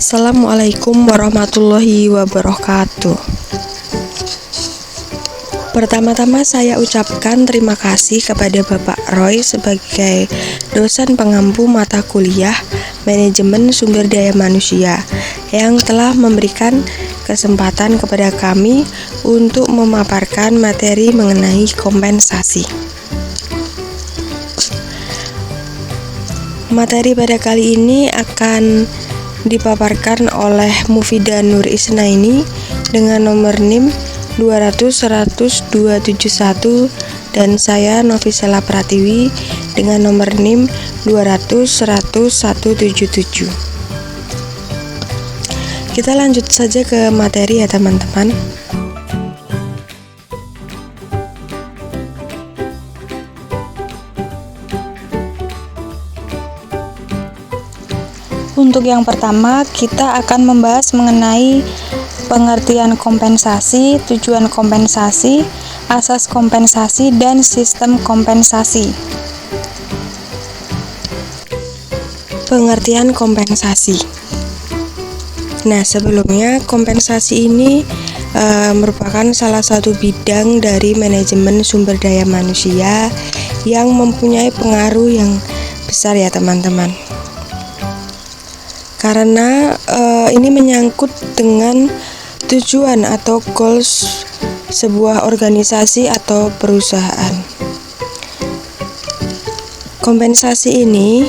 Assalamualaikum warahmatullahi wabarakatuh. Pertama-tama saya ucapkan terima kasih kepada Bapak Roy sebagai dosen pengampu mata kuliah Manajemen Sumber Daya Manusia yang telah memberikan kesempatan kepada kami untuk memaparkan materi mengenai kompensasi. Materi pada kali ini akan dipaparkan oleh Mufidah Nur Isnaini dengan nomor NIM 200-100-271 dan saya Novisela Pratiwi dengan nomor NIM 200-100-177. Kita lanjut saja ke materi ya teman-teman. Untuk yang pertama, kita akan membahas mengenai pengertian kompensasi, tujuan kompensasi, asas kompensasi, dan sistem kompensasi. Pengertian kompensasi. Nah, sebelumnya kompensasi ini merupakan salah satu bidang dari manajemen sumber daya manusia yang mempunyai pengaruh yang besar ya teman-teman. Karena ini menyangkut dengan tujuan atau goals sebuah organisasi atau perusahaan. Kompensasi ini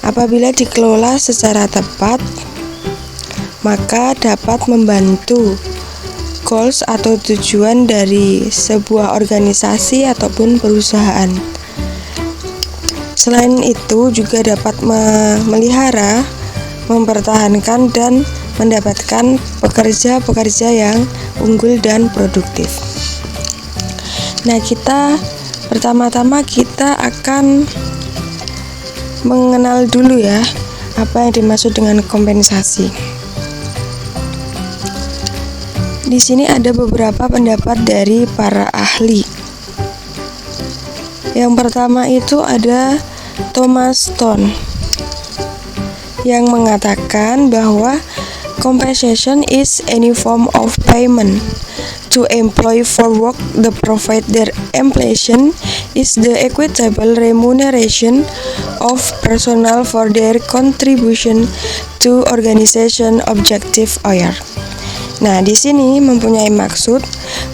apabila dikelola secara tepat, maka dapat membantu goals atau tujuan dari sebuah organisasi ataupun perusahaan. Selain itu juga dapat memelihara, mempertahankan dan mendapatkan pekerja-pekerja yang unggul dan produktif. Nah, pertama-tama kita akan mengenal dulu ya apa yang dimaksud dengan kompensasi. Di sini ada beberapa pendapat dari para ahli. Yang pertama itu ada Thomas Stone yang mengatakan bahwa compensation is any form of payment to employee for work the provide their employation is the equitable remuneration of personnel for their contribution to organization objective or. Nah, di sini mempunyai maksud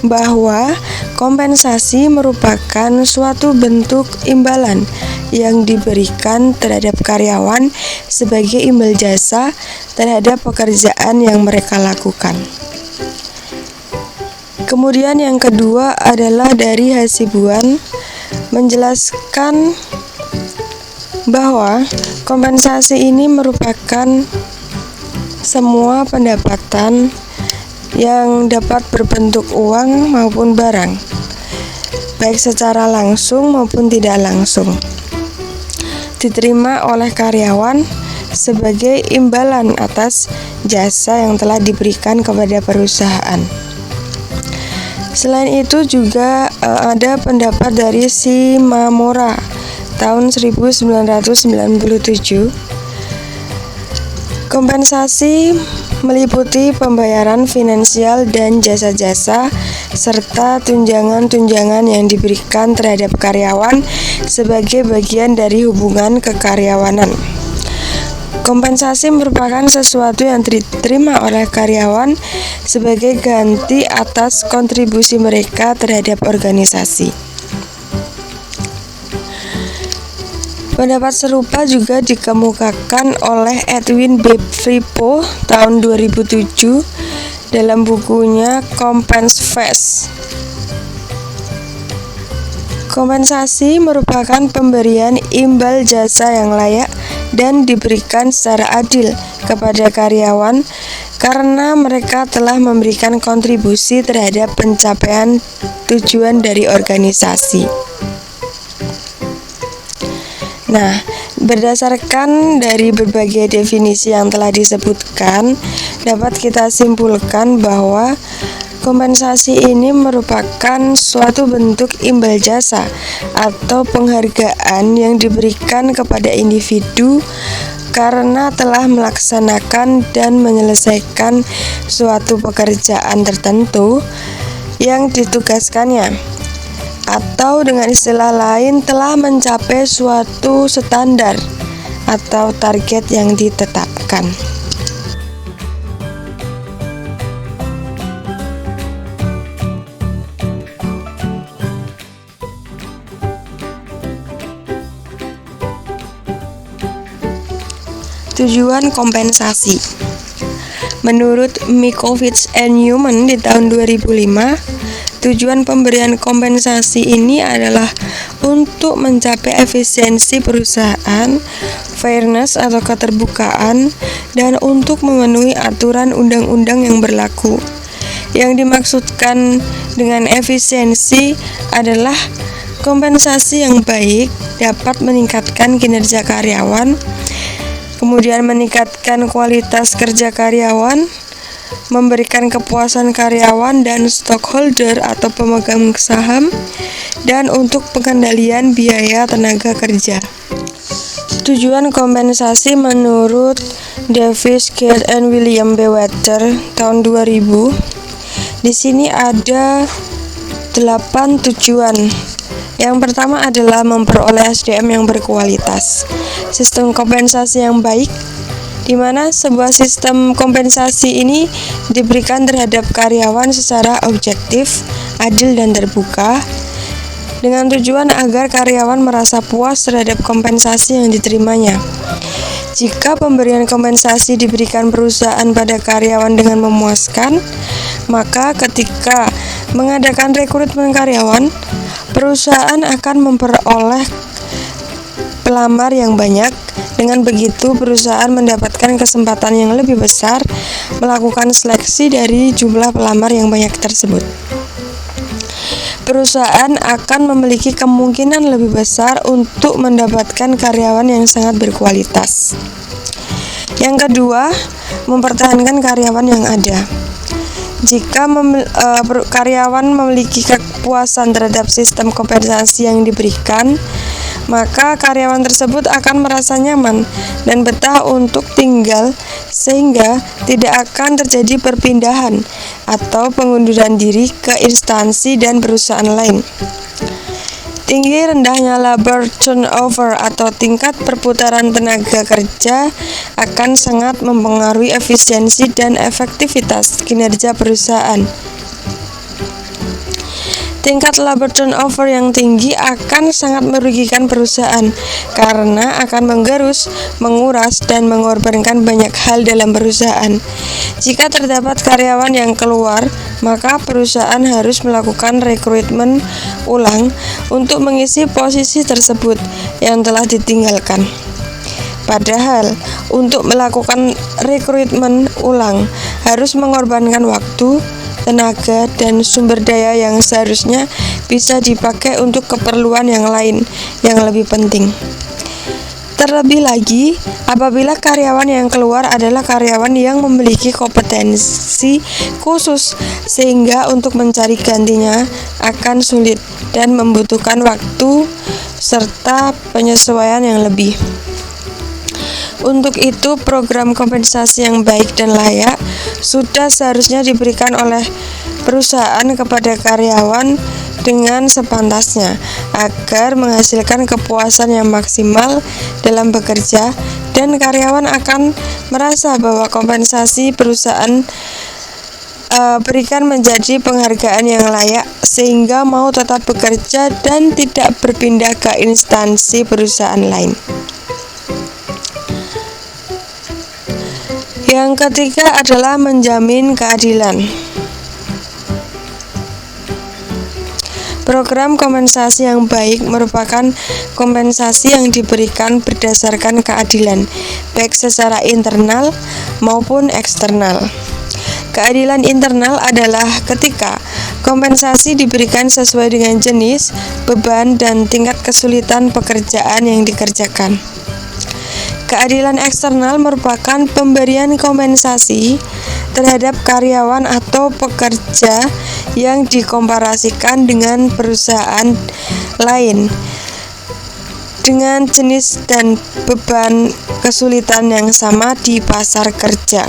bahwa kompensasi merupakan suatu bentuk imbalan yang diberikan terhadap karyawan sebagai imbal jasa terhadap pekerjaan yang mereka lakukan. Kemudian yang kedua adalah dari Hasibuan menjelaskan bahwa kompensasi ini merupakan semua pendapatan yang dapat berbentuk uang maupun barang, baik secara langsung maupun tidak langsung, diterima oleh karyawan sebagai imbalan atas jasa yang telah diberikan kepada perusahaan. Selain itu juga ada pendapat dari Shimamura tahun 1997. Kompensasi meliputi pembayaran finansial dan jasa-jasa serta tunjangan-tunjangan yang diberikan terhadap karyawan sebagai bagian dari hubungan kekaryawanan. Kompensasi merupakan sesuatu yang diterima oleh karyawan sebagai ganti atas kontribusi mereka terhadap organisasi. Pendapat serupa juga dikemukakan oleh Edwin B. Fripo tahun 2007 dalam bukunya Compensfest. Kompensasi merupakan pemberian imbal jasa yang layak dan diberikan secara adil kepada karyawan karena mereka telah memberikan kontribusi terhadap pencapaian tujuan dari organisasi. Nah, berdasarkan dari berbagai definisi yang telah disebutkan, dapat kita simpulkan bahwa Kompensasi ini merupakan suatu bentuk imbal jasa atau penghargaan yang diberikan kepada individu karena telah melaksanakan dan menyelesaikan suatu pekerjaan tertentu yang ditugaskannya, atau dengan istilah lain telah mencapai suatu standar atau target yang ditetapkan. Tujuan kompensasi. Menurut Mikovits and Newman di tahun 2005, tujuan pemberian kompensasi ini adalah untuk mencapai efisiensi perusahaan, fairness atau keterbukaan, dan untuk memenuhi aturan undang-undang yang berlaku. Yang dimaksudkan dengan efisiensi adalah kompensasi yang baik dapat meningkatkan kinerja karyawan, kemudian meningkatkan kualitas kerja karyawan, memberikan kepuasan karyawan dan stockholder atau pemegang saham, dan untuk pengendalian biaya tenaga kerja. Tujuan kompensasi menurut Davis, Gale, and William B. Wetter tahun 2000. Di sini ada 8 tujuan. Yang pertama adalah memperoleh SDM yang berkualitas. Sistem kompensasi yang baik, di mana sebuah sistem kompensasi ini diberikan terhadap karyawan secara objektif, adil, dan terbuka, dengan tujuan agar karyawan merasa puas terhadap kompensasi yang diterimanya. Jika pemberian kompensasi diberikan perusahaan pada karyawan dengan memuaskan, maka ketika mengadakan rekrutmen karyawan, perusahaan akan memperoleh pelamar yang banyak. Dengan begitu, perusahaan mendapatkan kesempatan yang lebih besar melakukan seleksi dari jumlah pelamar yang banyak tersebut. Perusahaan akan memiliki kemungkinan lebih besar untuk mendapatkan karyawan yang sangat berkualitas. Yang kedua, mempertahankan karyawan yang ada. Jika karyawan memiliki kepuasan terhadap sistem kompensasi yang diberikan, maka karyawan tersebut akan merasa nyaman dan betah untuk tinggal, sehingga tidak akan terjadi perpindahan atau pengunduran diri ke instansi dan perusahaan lain. Tinggi rendahnya labor turnover atau tingkat perputaran tenaga kerja akan sangat mempengaruhi efisiensi dan efektivitas kinerja perusahaan. Tingkat labor turnover yang tinggi akan sangat merugikan perusahaan karena akan menggerus, menguras, dan mengorbankan banyak hal dalam perusahaan. Jika terdapat karyawan yang keluar, maka perusahaan harus melakukan rekrutmen ulang untuk mengisi posisi tersebut yang telah ditinggalkan. Padahal, untuk melakukan rekrutmen ulang harus mengorbankan waktu, tenaga, dan sumber daya yang seharusnya bisa dipakai untuk keperluan yang lain yang lebih penting. Terlebih lagi, apabila karyawan yang keluar adalah karyawan yang memiliki kompetensi khusus, sehingga untuk mencari gantinya akan sulit dan membutuhkan waktu serta penyesuaian yang lebih. Untuk itu, program kompensasi yang baik dan layak sudah seharusnya diberikan oleh perusahaan kepada karyawan dengan sepantasnya agar menghasilkan kepuasan yang maksimal dalam bekerja, dan karyawan akan merasa bahwa kompensasi perusahaan berikan menjadi penghargaan yang layak, sehingga mau tetap bekerja dan tidak berpindah ke instansi perusahaan lain. Yang ketiga adalah menjamin keadilan. Program kompensasi yang baik merupakan kompensasi yang diberikan berdasarkan keadilan, baik secara internal maupun eksternal. Keadilan internal adalah ketika kompensasi diberikan sesuai dengan jenis, beban, dan tingkat kesulitan pekerjaan yang dikerjakan. Keadilan eksternal merupakan pemberian kompensasi terhadap karyawan atau pekerja yang dikomparasikan dengan perusahaan lain dengan jenis dan beban kesulitan yang sama di pasar kerja.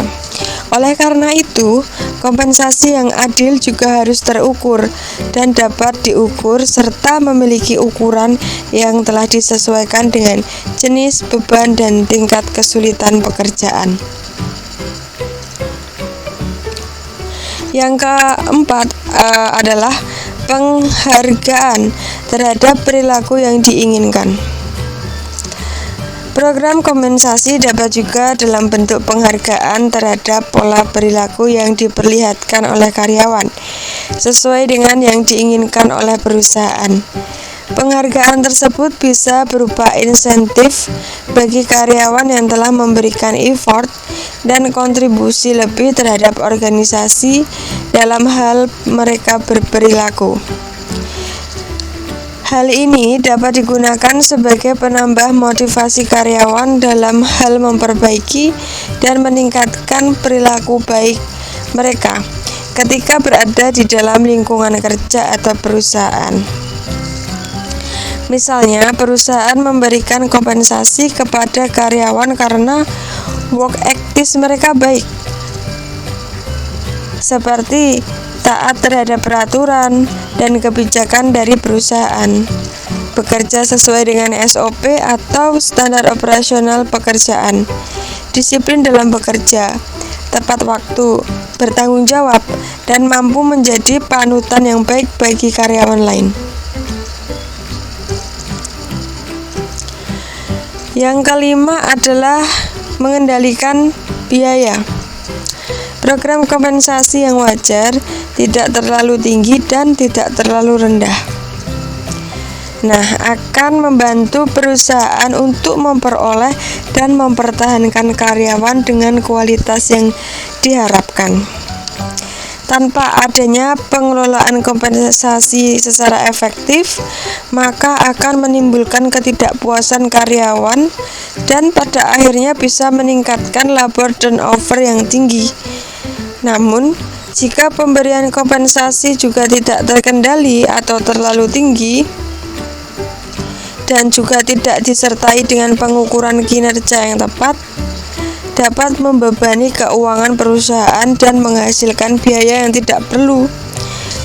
Oleh karena itu, kompensasi yang adil juga harus terukur dan dapat diukur serta memiliki ukuran yang telah disesuaikan dengan jenis, beban, dan tingkat kesulitan pekerjaan. Yang keempat adalah penghargaan terhadap perilaku yang diinginkan. Program kompensasi dapat juga dalam bentuk penghargaan terhadap pola perilaku yang diperlihatkan oleh karyawan, sesuai dengan yang diinginkan oleh perusahaan. Penghargaan tersebut bisa berupa insentif bagi karyawan yang telah memberikan effort dan kontribusi lebih terhadap organisasi dalam hal mereka berperilaku. Hal ini dapat digunakan sebagai penambah motivasi karyawan dalam hal memperbaiki dan meningkatkan perilaku baik mereka ketika berada di dalam lingkungan kerja atau perusahaan. Misalnya, perusahaan memberikan kompensasi kepada karyawan karena work ethics mereka baik, seperti taat terhadap peraturan dan kebijakan dari perusahaan, bekerja sesuai dengan SOP atau standar operasional pekerjaan, disiplin dalam bekerja, tepat waktu, bertanggung jawab, dan mampu menjadi panutan yang baik bagi karyawan lain. Yang kelima adalah mengendalikan biaya. Program kompensasi yang wajar, tidak terlalu tinggi dan tidak terlalu rendah. Akan membantu perusahaan untuk memperoleh dan mempertahankan karyawan dengan kualitas yang diharapkan. Tanpa adanya pengelolaan kompensasi secara efektif, maka akan menimbulkan ketidakpuasan karyawan dan pada akhirnya bisa meningkatkan labor turnover yang tinggi. Namun, jika pemberian kompensasi juga tidak terkendali atau terlalu tinggi dan juga tidak disertai dengan pengukuran kinerja yang tepat, dapat membebani keuangan perusahaan dan menghasilkan biaya yang tidak perlu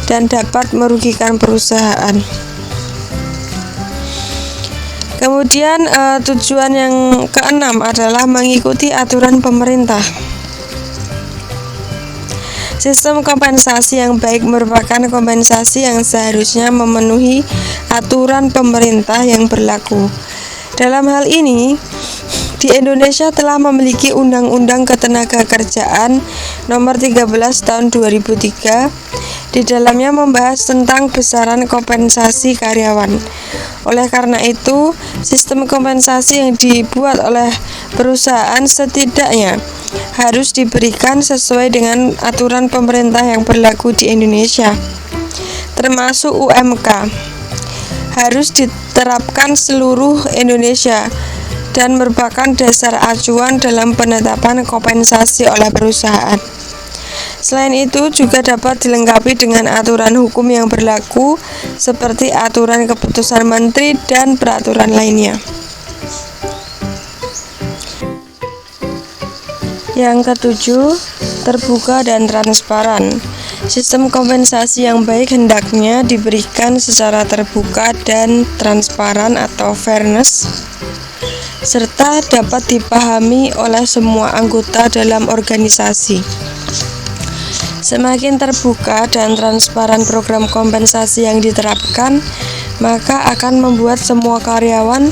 dan dapat merugikan perusahaan. Kemudian tujuan yang keenam adalah mengikuti aturan pemerintah. Sistem kompensasi yang baik merupakan kompensasi yang seharusnya memenuhi aturan pemerintah yang berlaku. Dalam hal ini, di Indonesia telah memiliki Undang-Undang Ketenagakerjaan Nomor 13 Tahun 2003. Di dalamnya membahas tentang besaran kompensasi karyawan. Oleh karena itu, sistem kompensasi yang dibuat oleh perusahaan setidaknya harus diberikan sesuai dengan aturan pemerintah yang berlaku di Indonesia, termasuk UMK. Harus diterapkan seluruh Indonesia dan merupakan dasar acuan dalam penetapan kompensasi oleh perusahaan. Selain itu, juga dapat dilengkapi dengan aturan hukum yang berlaku seperti aturan keputusan menteri dan peraturan lainnya. Yang ketujuh, terbuka dan transparan. Sistem kompensasi yang baik hendaknya diberikan secara terbuka dan transparan atau fairness, serta dapat dipahami oleh semua anggota dalam organisasi. Semakin terbuka dan transparan program kompensasi yang diterapkan, maka akan membuat semua karyawan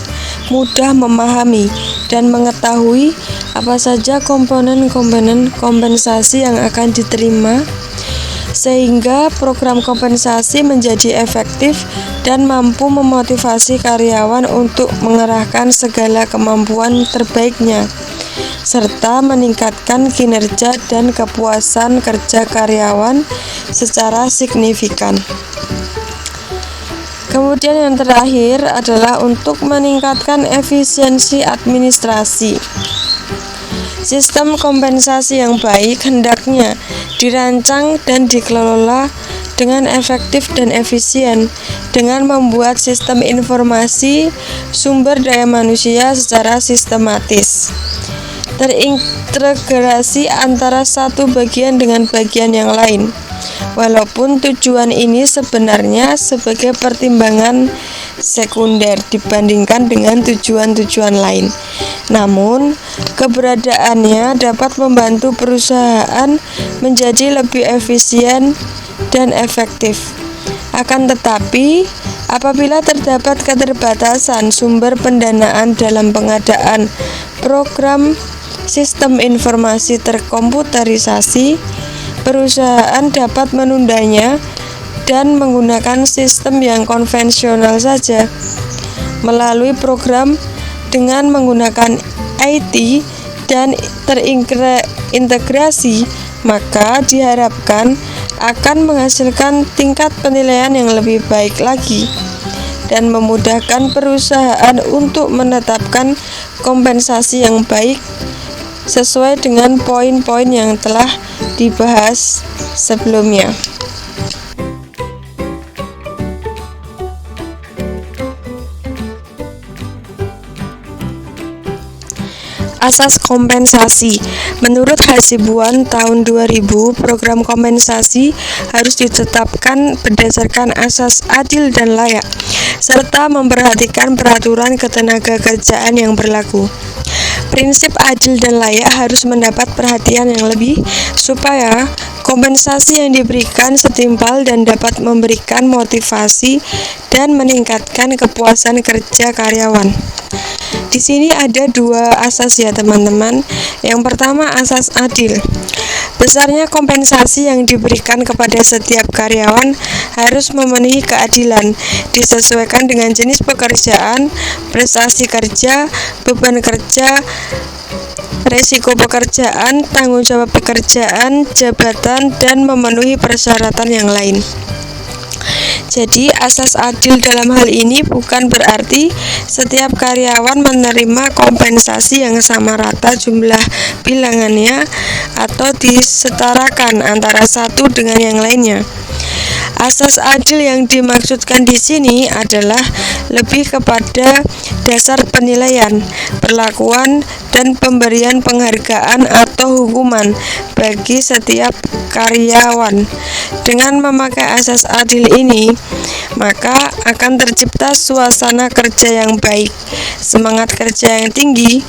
mudah memahami dan mengetahui apa saja komponen-komponen kompensasi yang akan diterima, sehingga program kompensasi menjadi efektif dan mampu memotivasi karyawan untuk mengerahkan segala kemampuan terbaiknya, serta meningkatkan kinerja dan kepuasan kerja karyawan secara signifikan. Kemudian yang terakhir adalah untuk meningkatkan efisiensi administrasi. Sistem kompensasi yang baik hendaknya dirancang dan dikelola dengan efektif dan efisien dengan membuat sistem informasi sumber daya manusia secara sistematis, terintegrasi antara satu bagian dengan bagian yang lain. Walaupun tujuan ini sebenarnya sebagai pertimbangan sekunder dibandingkan dengan tujuan-tujuan lain, namun keberadaannya dapat membantu perusahaan menjadi lebih efisien dan efektif. Akan tetapi, apabila terdapat keterbatasan sumber pendanaan dalam pengadaan program sistem informasi terkomputerisasi, perusahaan dapat menundanya dan menggunakan sistem yang konvensional saja. Melalui program dengan menggunakan IT dan terintegrasi, maka diharapkan akan menghasilkan tingkat penilaian yang lebih baik lagi dan memudahkan perusahaan untuk menetapkan kompensasi yang baik sesuai dengan poin-poin yang telah dibahas sebelumnya. Asas kompensasi. Menurut Hasibuan tahun 2000, program kompensasi harus ditetapkan berdasarkan asas adil dan layak, serta memperhatikan peraturan ketenagakerjaan yang berlaku. Prinsip adil dan layak harus mendapat perhatian yang lebih supaya kompensasi yang diberikan setimpal dan dapat memberikan motivasi dan meningkatkan kepuasan kerja karyawan. Di sini ada dua asas ya teman-teman. Yang pertama, asas adil. Besarnya kompensasi yang diberikan kepada setiap karyawan harus memenuhi keadilan, disesuaikan dengan jenis pekerjaan, prestasi kerja, beban kerja, resiko pekerjaan, tanggung jawab pekerjaan, jabatan, dan memenuhi persyaratan yang lain. Jadi, asas adil dalam hal ini bukan berarti setiap karyawan menerima kompensasi yang sama rata jumlah bilangannya atau disetarakan antara satu dengan yang lainnya. Asas adil yang dimaksudkan di sini adalah lebih kepada dasar penilaian, perlakuan, dan pemberian penghargaan atau hukuman bagi setiap karyawan. Dengan memakai asas adil ini, maka akan tercipta suasana kerja yang baik, semangat kerja yang tinggi,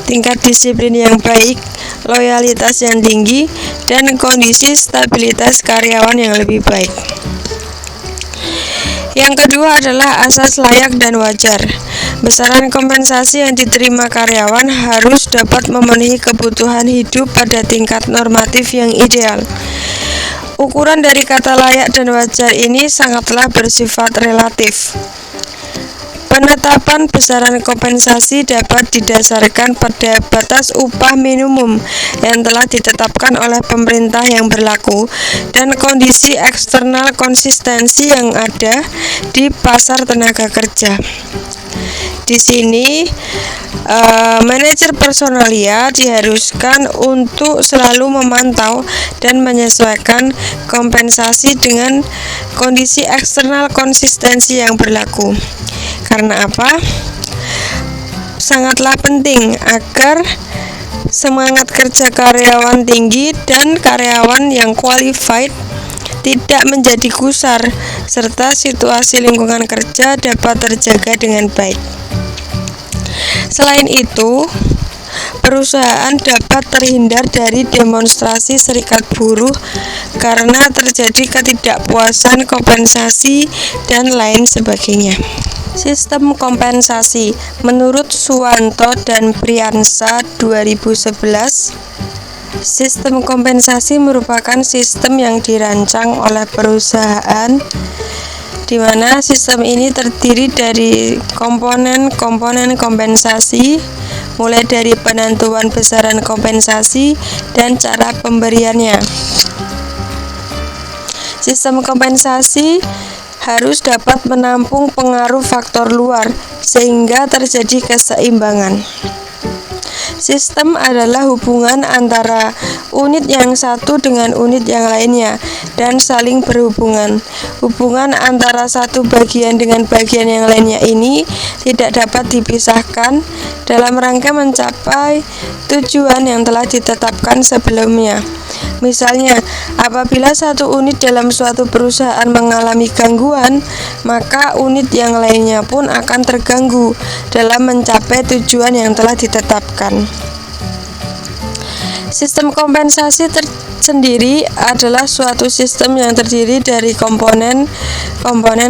tingkat disiplin yang baik, loyalitas yang tinggi, dan kondisi stabilitas karyawan yang lebih baik. Yang kedua adalah asas layak dan wajar. Besaran kompensasi yang diterima karyawan harus dapat memenuhi kebutuhan hidup pada tingkat normatif yang ideal. Ukuran dari kata layak dan wajar ini sangatlah bersifat relatif. Penetapan besaran kompensasi dapat didasarkan pada batas upah minimum yang telah ditetapkan oleh pemerintah yang berlaku dan kondisi eksternal konsistensi yang ada di pasar tenaga kerja. Di sini manajer personalia diharuskan untuk selalu memantau dan menyesuaikan kompensasi dengan kondisi eksternal konsistensi yang berlaku. Karena apa? Sangatlah penting agar semangat kerja karyawan tinggi dan karyawan yang qualified tidak menjadi gusar, serta situasi lingkungan kerja dapat terjaga dengan baik. Selain itu, perusahaan dapat terhindar dari demonstrasi serikat buruh karena terjadi ketidakpuasan kompensasi dan lain sebagainya. Sistem kompensasi menurut Suwanto dan Priyansa 2011, sistem kompensasi merupakan sistem yang dirancang oleh perusahaan di mana sistem ini terdiri dari komponen-komponen kompensasi, mulai dari penentuan besaran kompensasi dan cara pemberiannya. Sistem kompensasi harus dapat menampung pengaruh faktor luar sehingga terjadi keseimbangan. Sistem adalah hubungan antara unit yang satu dengan unit yang lainnya dan saling berhubungan. Hubungan antara satu bagian dengan bagian yang lainnya ini tidak dapat dipisahkan dalam rangka mencapai tujuan yang telah ditetapkan sebelumnya. Misalnya, apabila satu unit dalam suatu perusahaan mengalami gangguan, maka unit yang lainnya pun akan terganggu dalam mencapai tujuan yang telah ditetapkan. Sistem kompensasi sendiri adalah suatu sistem yang terdiri dari komponen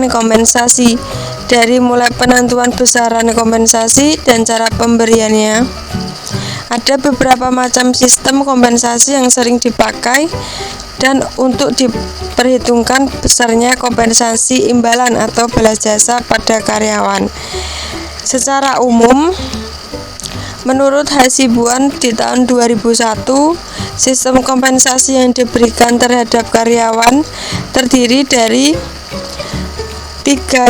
kompensasi, dari mulai penentuan besaran kompensasi dan cara pemberiannya. Ada beberapa macam sistem kompensasi yang sering dipakai dan untuk diperhitungkan besarnya kompensasi imbalan atau balas jasa pada karyawan. Secara umum, menurut Hasibuan di tahun 2001, sistem kompensasi yang diberikan terhadap karyawan terdiri dari tiga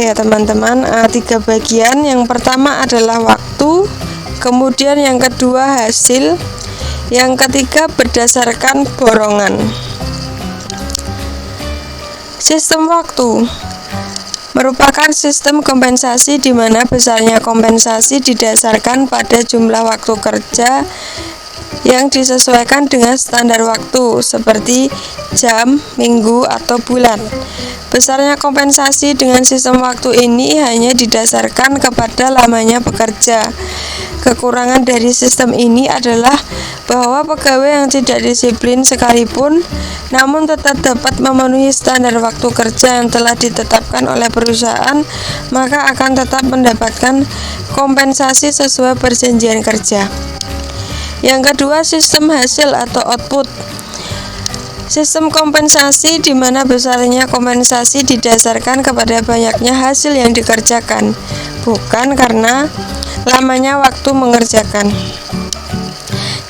bagian. Yang pertama adalah waktu, kemudian yang kedua hasil, yang ketiga berdasarkan borongan. Sistem waktu merupakan sistem kompensasi di mana besarnya kompensasi didasarkan pada jumlah waktu kerja yang disesuaikan dengan standar waktu seperti jam, minggu, atau bulan. Besarnya kompensasi dengan sistem waktu ini hanya didasarkan kepada lamanya bekerja. Kekurangan dari sistem ini adalah bahwa pegawai yang tidak disiplin sekalipun namun tetap dapat memenuhi standar waktu kerja yang telah ditetapkan oleh perusahaan, maka akan tetap mendapatkan kompensasi sesuai perjanjian kerja. Yang kedua, sistem hasil atau output. Sistem kompensasi di mana besarnya kompensasi didasarkan kepada banyaknya hasil yang dikerjakan, bukan karena lamanya waktu mengerjakan.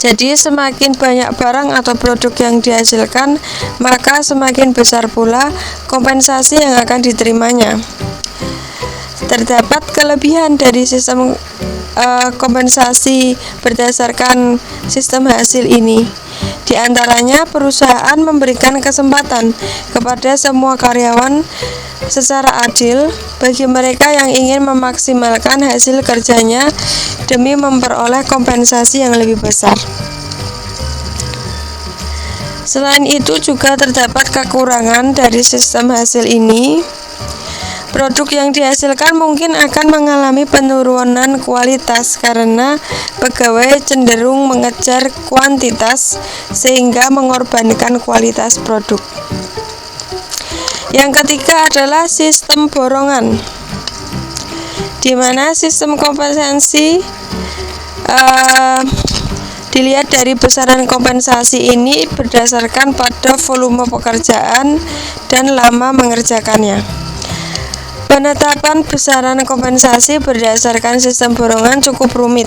Jadi semakin banyak barang atau produk yang dihasilkan, maka semakin besar pula kompensasi yang akan diterimanya. Terdapat kelebihan dari sistem kompensasi berdasarkan sistem hasil ini. Di antaranya, perusahaan memberikan kesempatan kepada semua karyawan secara adil bagi mereka yang ingin memaksimalkan hasil kerjanya demi memperoleh kompensasi yang lebih besar. Selain itu juga terdapat kekurangan dari sistem hasil ini. Produk yang dihasilkan mungkin akan mengalami penurunan kualitas karena pegawai cenderung mengejar kuantitas sehingga mengorbankan kualitas produk. Yang ketiga adalah sistem borongan, di mana sistem kompensasi dilihat dari besaran kompensasi ini berdasarkan pada volume pekerjaan dan lama mengerjakannya. Penetapan besaran kompensasi berdasarkan sistem borongan cukup rumit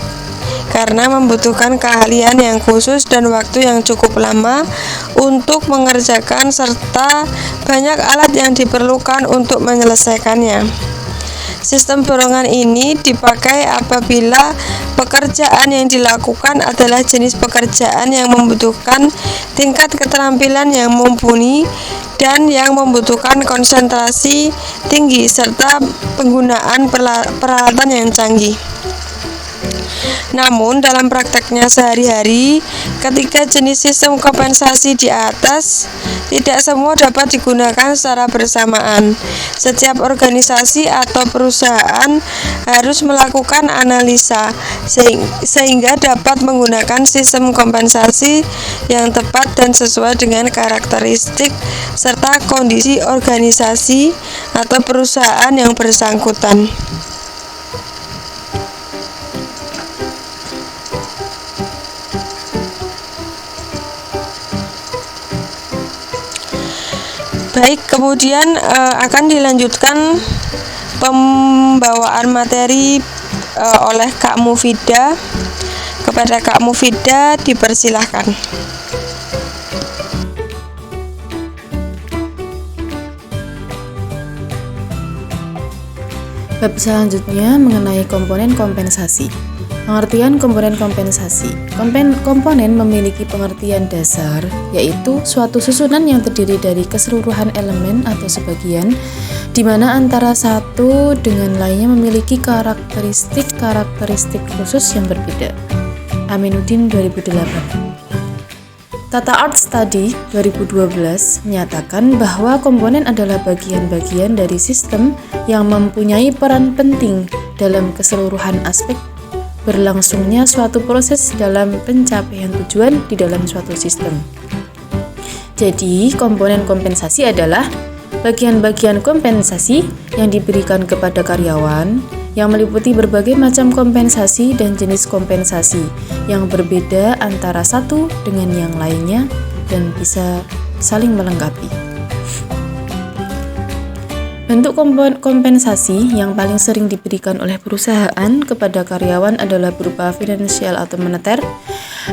karena membutuhkan keahlian yang khusus dan waktu yang cukup lama untuk mengerjakan serta banyak alat yang diperlukan untuk menyelesaikannya. Sistem borongan ini dipakai apabila pekerjaan yang dilakukan adalah jenis pekerjaan yang membutuhkan tingkat keterampilan yang mumpuni dan yang membutuhkan konsentrasi tinggi serta penggunaan peralatan yang canggih. Namun dalam prakteknya sehari-hari, ketika jenis sistem kompensasi di atas tidak semua dapat digunakan secara bersamaan. Setiap organisasi atau perusahaan harus melakukan analisa sehingga dapat menggunakan sistem kompensasi yang tepat dan sesuai dengan karakteristik serta kondisi organisasi atau perusahaan yang bersangkutan. Baik, kemudian akan dilanjutkan pembawaan materi oleh Kak Mufida. Kepada Kak Mufida dipersilahkan. Bab selanjutnya mengenai komponen kompensasi. Pengertian komponen kompensasi. Komponen memiliki pengertian dasar, yaitu suatu susunan yang terdiri dari keseluruhan elemen atau sebagian, di mana antara satu dengan lainnya memiliki karakteristik khusus yang berbeda. Aminuddin 2008. Tata Art Study 2012 menyatakan bahwa komponen adalah bagian-bagian dari sistem yang mempunyai peran penting dalam keseluruhan aspek berlangsungnya suatu proses dalam pencapaian tujuan di dalam suatu sistem. Jadi, komponen kompensasi adalah bagian-bagian kompensasi yang diberikan kepada karyawan yang meliputi berbagai macam kompensasi dan jenis kompensasi yang berbeda antara satu dengan yang lainnya dan bisa saling melengkapi. Bentuk kompensasi yang paling sering diberikan oleh perusahaan kepada karyawan adalah berupa finansial atau moneter.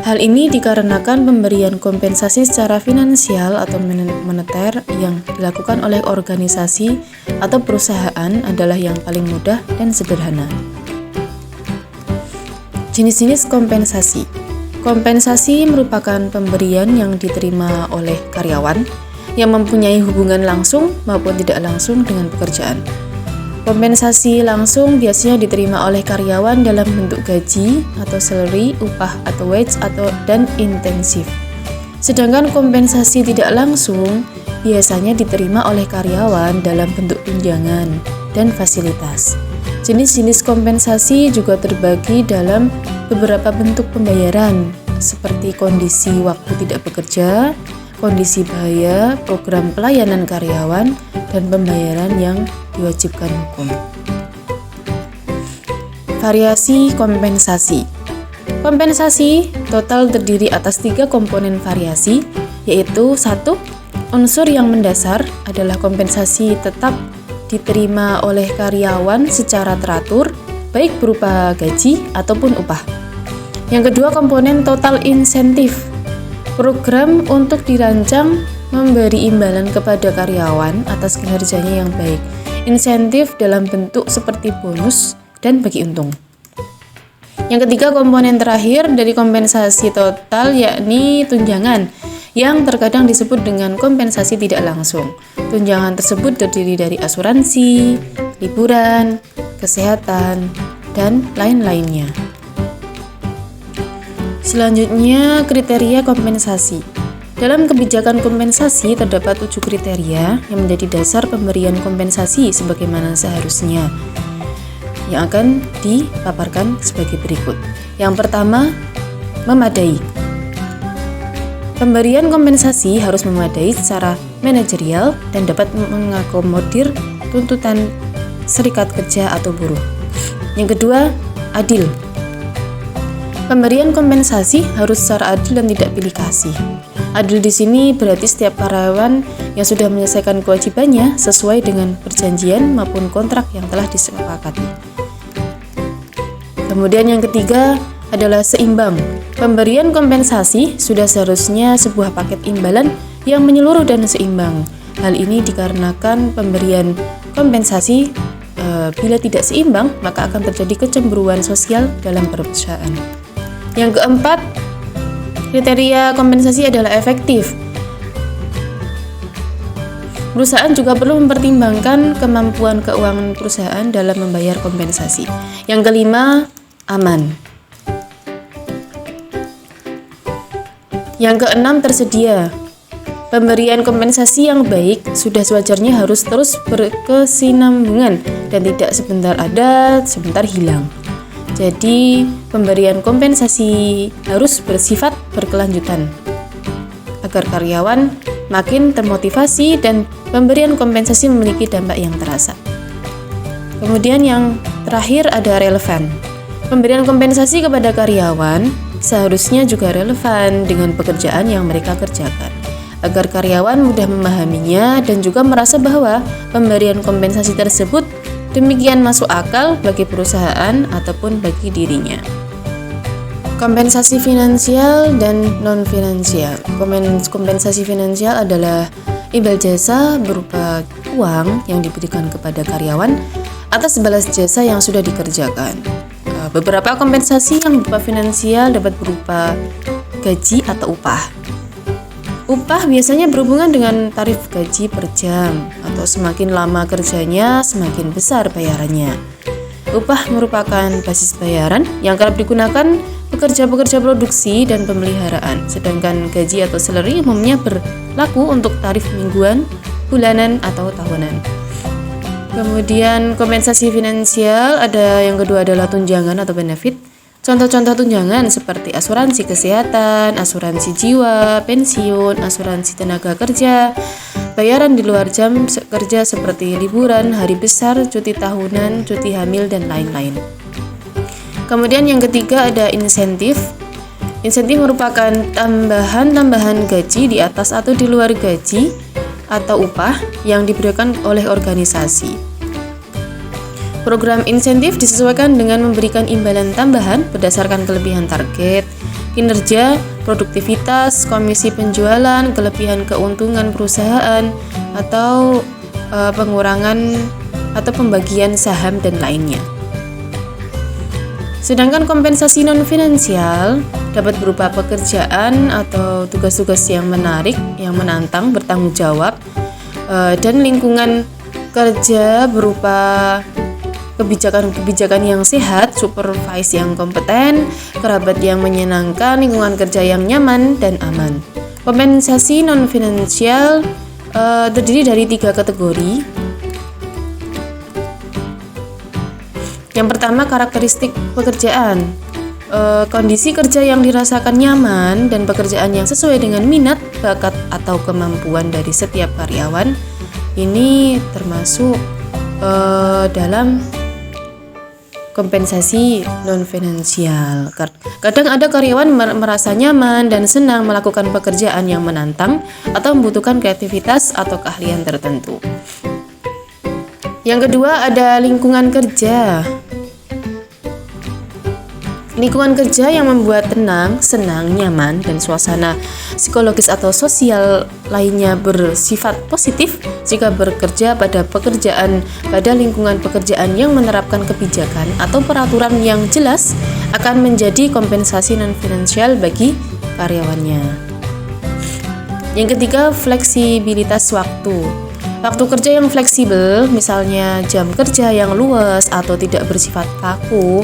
Hal ini dikarenakan pemberian kompensasi secara finansial atau moneter yang dilakukan oleh organisasi atau perusahaan adalah yang paling mudah dan sederhana. Jenis-jenis kompensasi. Kompensasi merupakan pemberian yang diterima oleh karyawan yang mempunyai hubungan langsung maupun tidak langsung dengan pekerjaan. Kompensasi langsung biasanya diterima oleh karyawan dalam bentuk gaji atau salary, upah atau wage dan intensif. Sedangkan kompensasi tidak langsung biasanya diterima oleh karyawan dalam bentuk tunjangan dan fasilitas. Jenis-jenis kompensasi juga terbagi dalam beberapa bentuk pembayaran, seperti kondisi waktu tidak bekerja, kondisi bahaya, program pelayanan karyawan, dan pembayaran yang diwajibkan hukum. Variasi kompensasi. Kompensasi total terdiri atas 3 komponen variasi, yaitu 1. Unsur yang mendasar adalah kompensasi tetap diterima oleh karyawan secara teratur, baik berupa gaji ataupun upah. Yang kedua, komponen total insentif. Program untuk dirancang memberi imbalan kepada karyawan atas kinerjanya yang baik. Insentif dalam bentuk seperti bonus dan bagi untung. Yang ketiga, komponen terakhir dari kompensasi total yakni tunjangan, yang terkadang disebut dengan kompensasi tidak langsung. Tunjangan tersebut terdiri dari asuransi, liburan, kesehatan, dan lain-lainnya. Selanjutnya, kriteria kompensasi. Dalam kebijakan kompensasi terdapat 7 kriteria yang menjadi dasar pemberian kompensasi sebagaimana seharusnya, yang akan dipaparkan sebagai berikut. Yang pertama, memadai. Pemberian kompensasi harus memadai secara manajerial dan dapat mengakomodir tuntutan serikat kerja atau buruh. Yang kedua, adil. Pemberian kompensasi harus secara adil dan tidak pilih kasih. Adil di sini berarti setiap karyawan yang sudah menyelesaikan kewajibannya sesuai dengan perjanjian maupun kontrak yang telah disepakati. Kemudian yang ketiga adalah seimbang. Pemberian kompensasi sudah seharusnya sebuah paket imbalan yang menyeluruh dan seimbang. Hal ini dikarenakan pemberian kompensasi bila tidak seimbang maka akan terjadi kecemburuan sosial dalam perusahaan. Yang keempat, kriteria kompensasi adalah efektif. Perusahaan juga perlu mempertimbangkan kemampuan keuangan perusahaan dalam membayar kompensasi. Yang kelima, aman. Yang keenam, tersedia. Pemberian kompensasi yang baik sudah sewajarnya harus terus berkesinambungan dan tidak sebentar ada, sebentar hilang. Jadi, pemberian kompensasi harus bersifat berkelanjutan agar karyawan makin termotivasi dan pemberian kompensasi memiliki dampak yang terasa. Kemudian yang terakhir ada relevan. Pemberian kompensasi kepada karyawan seharusnya juga relevan dengan pekerjaan yang mereka kerjakan, agar karyawan mudah memahaminya dan juga merasa bahwa pemberian kompensasi tersebut demikian masuk akal bagi perusahaan ataupun bagi dirinya. Kompensasi finansial dan non-finansial. Kompensasi finansial adalah imbal jasa berupa uang yang diberikan kepada karyawan atas balas jasa yang sudah dikerjakan. Beberapa kompensasi yang berupa finansial dapat berupa gaji atau upah. Upah biasanya berhubungan dengan tarif gaji per jam, atau semakin lama kerjanya, semakin besar bayarannya. Upah merupakan basis bayaran yang kerap digunakan pekerja-pekerja produksi dan pemeliharaan, sedangkan gaji atau salary umumnya berlaku untuk tarif mingguan, bulanan, atau tahunan. Kemudian kompensasi finansial, ada yang kedua adalah tunjangan atau benefit. Contoh-contoh tunjangan seperti asuransi kesehatan, asuransi jiwa, pensiun, asuransi tenaga kerja, bayaran di luar jam kerja seperti liburan, hari besar, cuti tahunan, cuti hamil, dan lain-lain. Kemudian yang ketiga ada insentif. Insentif merupakan tambahan gaji di atas atau di luar gaji atau upah yang diberikan oleh organisasi. Program insentif disesuaikan dengan memberikan imbalan tambahan berdasarkan kelebihan target, kinerja, produktivitas, komisi penjualan, kelebihan keuntungan perusahaan, atau pengurangan atau pembagian saham dan lainnya. Sedangkan kompensasi non-finansial dapat berupa pekerjaan atau tugas-tugas yang menarik, yang menantang, bertanggung jawab, dan lingkungan kerja berupa kebijakan-kebijakan yang sehat, supervise yang kompeten, kerabat yang menyenangkan, lingkungan kerja yang nyaman dan aman. Kompensasi non-finansial terdiri dari 3 kategori. Yang pertama, karakteristik pekerjaan. Kondisi kerja yang dirasakan nyaman dan pekerjaan yang sesuai dengan minat, bakat, atau kemampuan dari setiap karyawan. Ini termasuk dalam kompensasi non-finansial. Kadang ada karyawan merasa nyaman dan senang melakukan pekerjaan yang menantang atau membutuhkan kreativitas atau keahlian tertentu. Yang kedua ada lingkungan kerja. Lingkungan kerja yang membuat tenang, senang, nyaman, dan suasana psikologis atau sosial lainnya bersifat positif jika bekerja pada lingkungan pekerjaan yang menerapkan kebijakan atau peraturan yang jelas akan menjadi kompensasi non-finansial bagi karyawannya. Yang ketiga, fleksibilitas waktu. Waktu kerja yang fleksibel, misalnya jam kerja yang luas atau tidak bersifat kaku,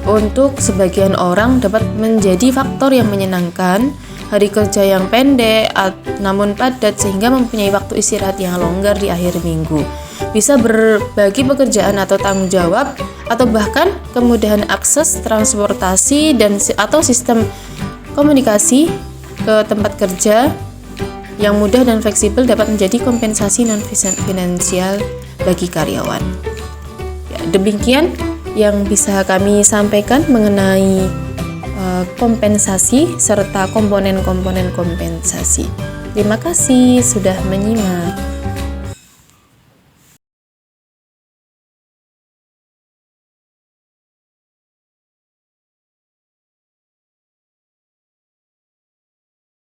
untuk sebagian orang dapat menjadi faktor yang menyenangkan. Hari kerja yang pendek namun padat sehingga mempunyai waktu istirahat yang longgar di akhir minggu. Bisa berbagi pekerjaan atau tanggung jawab, atau bahkan kemudahan akses transportasi atau sistem komunikasi ke tempat kerja yang mudah dan fleksibel dapat menjadi kompensasi non-finansial bagi karyawan. Ya, demikian yang bisa kami sampaikan mengenai kompensasi serta komponen-komponen kompensasi. Terima kasih sudah menyimak.